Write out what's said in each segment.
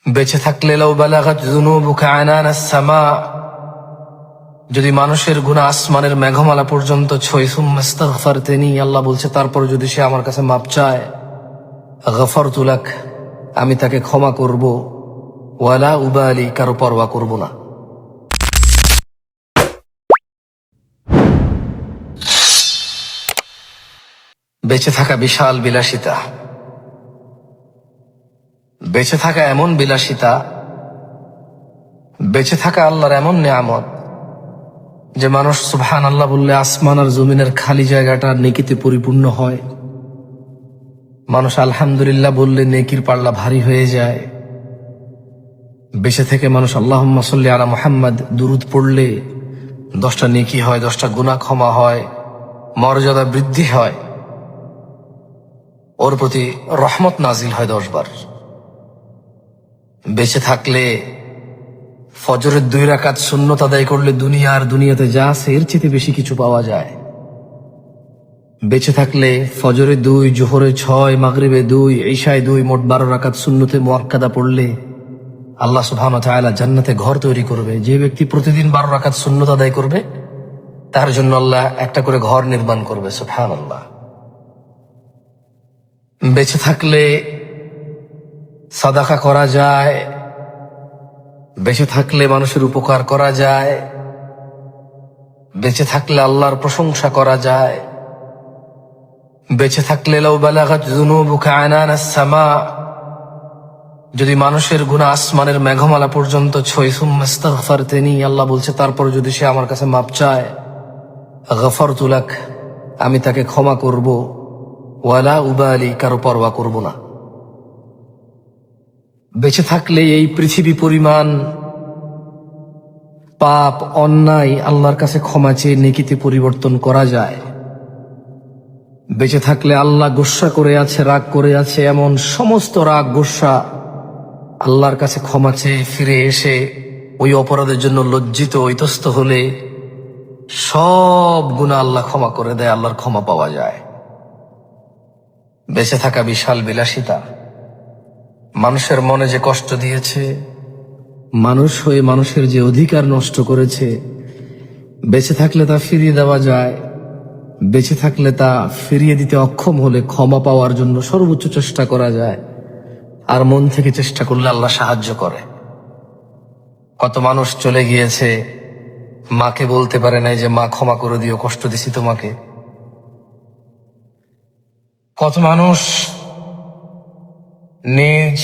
বেঁচে থাকলে লাউ বালাগাত যুনুবুকা আনানাস সামা, যদি মানুষের গুনাহ আসমানের মেঘমালা পর্যন্ত ছয়, সুম্মা ইস্তাগফারতানি, আল্লাহ বলছে তারপর যদি সে আমার কাছে মাপ চায়, গফারতু লাক, আমি তাকে ক্ষমা করব, ওয়ালা উবালি, কারো পরোয়া করব না। বেঁচে থাকা বিশাল বিলাসিতা, বেঁচে থাকা এমন বিলাসিতা, বেঁচে থাকা আল্লাহর এমন নিয়ামত যে মানুষ সুবহানাল্লাহ বললে আসমান আর জমিনের খালি জায়গাটা নেকিতে পরিপূর্ণ হয়। মানুষ আলহামদুলিল্লাহ বললে নেকির পাল্লা ভারী হয়ে যায়। বেঁচে থেকে মানুষ আল্লাহুম্মা সাল্লি আলা মুহাম্মদ দুরুদ পড়লে 10টা নেকি হয়, 10টা গুনাহ ক্ষমা হয়, মর্যাদা বৃদ্ধি হয়, ওর প্রতি রহমত নাজিল হয় 10 বার। বেঁচে থাকলে ফজরের 2 রাকাত সুন্নত আদায় করলে দুনিয়াতে যা আছে এর চেয়ে বেশি কিছু পাওয়া যায়। বেঁচে থাকলে ফজরে 2, জোহরে 6, মাগরিবে 2, ইশায় 2, মোট 12 রাকাত সুন্নতে মুআক্কাদা পড়লে আল্লাহ সুবহানাহু ওয়া তাআলা জান্নাতে ঘর তৈরি করবে। যে ব্যক্তি প্রতিদিন 12 রাকাত সুন্নত আদায় করবে তার জন্য আল্লাহ একটা করে ঘর নির্মাণ করবে। সুবহানাল্লাহ। বেঁচে থাকলে সাদাকা করা যায়, বেঁচে থাকলে মানুষের উপকার করা যায়, বেঁচে থাকলে আল্লাহর প্রশংসা করা যায়, বেঁচে থাকলে লাউ বালাগাত যুনুবুকা আনানাস সামা, যদি মানুষের গুনাহ আসমানের মেঘমালা পর্যন্ত ছয়, সুম্মা ইস্তাগফারতানি, আল্লাহ বলছে তারপর যদি সে আমার কাছে মাপ চায়, গফারতু লাক, আমি তাকে ক্ষমা করব, ওয়ালা উবালি, কারো পরোয়া করব না। বেঁচে থাকলে এই পৃথিবী পরিমাণ পাপ অন্যায় আল্লাহর কাছে ক্ষমা চেয়ে নেকিতে পরিবর্তন করা যায়। বেঁচে থাকলে আল্লাহ গোস্বা করে আছে, রাগ করে আছে, এমন সমস্ত রাগ গোস্বা আল্লাহর কাছে ক্ষমা চেয়ে ফিরে এসে ওই অপরাধের জন্য লজ্জিত ইতস্ত হলে সব গুনাহ আল্লাহ ক্ষমা করে দেয়, আল্লাহর ক্ষমা পাওয়া যায়। বেঁচে থাকা বিশাল বিলাসিতা, মানুষের মনে যে কষ্ট দিয়েছে, মানুষ হয়ে মানুষের যে অধিকার নষ্ট করেছে, বেঁচে থাকলে তা ফিরিয়ে দেওয়া যায়। বেঁচে থাকলে তা ফিরিয়ে দিতে অক্ষম হলে ক্ষমা পাওয়ার জন্য সর্বোচ্চ চেষ্টা করা যায়। আর মন থেকে চেষ্টা করলে আল্লাহ সাহায্য করে। কত মানুষ চলে গিয়েছে, মাকে বলতে পারে নাই যে মা ক্ষমা করে দিও, কষ্ট দিছি তোমাকে। কত মানুষ নিজ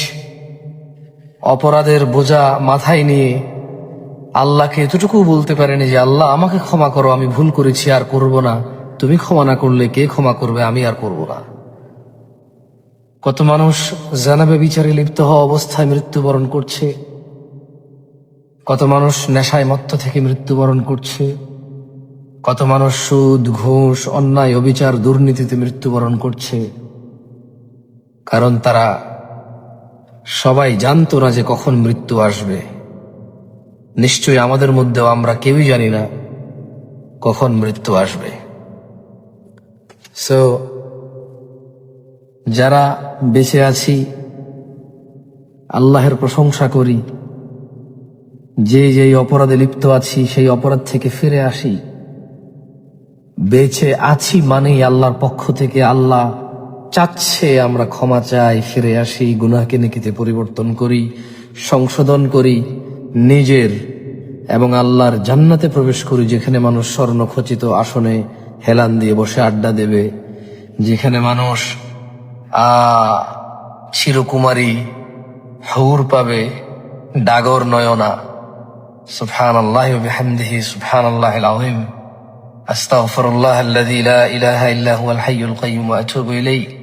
অপরাধের বোঝা মাথায় নিয়ে আল্লাহকে এতটুকু বলতে পারেনি যে আল্লাহ আমাকে ক্ষমা করো, আমি ভুল করেছি, আর করব না, তুমি ক্ষমা না করলে কে ক্ষমা করবে, আমি আর করব না। কত মানুষ জানাবে বিচারে লিপ্ত হওয়া অবস্থায় মৃত্যুবরণ করছে, কত মানুষ নেশায় মত্ত থেকে মৃত্যুবরণ করছে, কত মানুষ সুদ, ঘুষ, অন্যায়, অবিচার, দুর্নীতিতে মৃত্যুবরণ করছে। কারণ তারা সবাই জানতো না যে কখন মৃত্যু আসবে। নিশ্চয়ই আমাদের মধ্যেও আমরা কেউই জানি না কখন মৃত্যু আসবে। সো যারা বেঁচে আছি আল্লাহের প্রশংসা করি, যে যেই অপরাধে লিপ্ত আছি সেই অপরাধ থেকে ফিরে আসি। বেঁচে আছি মানেই আল্লাহর পক্ষ থেকে আল্লাহ চাচ্ছে আমরা ক্ষমা চাই, ফিরে আসি, গুনাহকে নেকিতে পরিবর্তন করি, সংশোধন করি নিজের, এবং আল্লাহর জান্নাতে প্রবেশ করি, যেখানে মানুষ স্বর্ণখচিত আসনে হেলান দিয়ে বসে আড্ডা দেবে, যেখানে মানুষ চিরকুমারী হুর পাবে, ডাগর নয়না। সুবহানাল্লাহি ওয়া বিহামদিহি, সুবহানাল্লাহিল আযীম, আস্তাগফিরুল্লাহাল্লাযী লা ইলাহা ইল্লা হুয়াল হাইয়ুল কাইয়্যুম ওয়া আতুবু ইলাইহি।